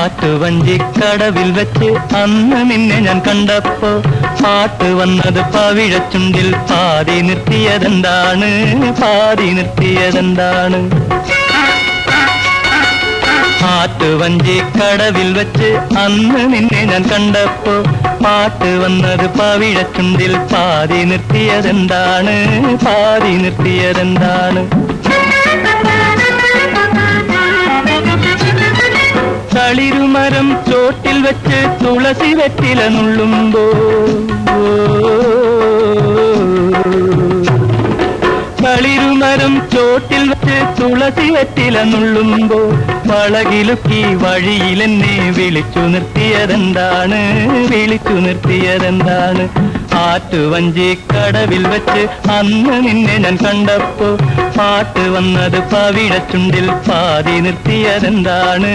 ആറ്റുവഞ്ചിക്കടവിൽ വെച്ച് അന്ന് നിന്നെ ഞാൻ കണ്ടപ്പോ പാട്ട് വന്നത് പവിഴച്ചുണ്ടിൽ പാതി നിർത്തിയതെന്താണ്, പാതി നിർത്തിയതെന്താണ്? ആറ്റുവഞ്ചിക്കടവിൽ വെച്ച് അന്ന് നിന്നെ ഞാൻ കണ്ടപ്പോ പാട്ട് വന്നത് പവിഴച്ചുണ്ടിൽ പാതി നിർത്തിയതെന്താണ്, പാതി നിർത്തിയതെന്താണ്? തളിരുമരം ചോട്ടിൽ വെച്ച് തുളസി വെറ്റില നുള്ളുമ്പോ, തളിരുമരം ചോട്ടിൽ വെച്ച് തുളസി വെറ്റില നുള്ളുമ്പോ വളകിലുക്കി വഴിയിലെന്നെ വിളിച്ചു നിർത്തിയതെന്താണ്, വിളിച്ചു നിർത്തിയതെന്താണ്? ആറ്റുവഞ്ചിക്കടവിൽ വെച്ച് അന്ന് നിന്നെ ഞാൻ കണ്ടപ്പോ പാട്ട് വന്നത് പവിഴച്ചുണ്ടിൽ പാതി നിർത്തിയതെന്താണ്?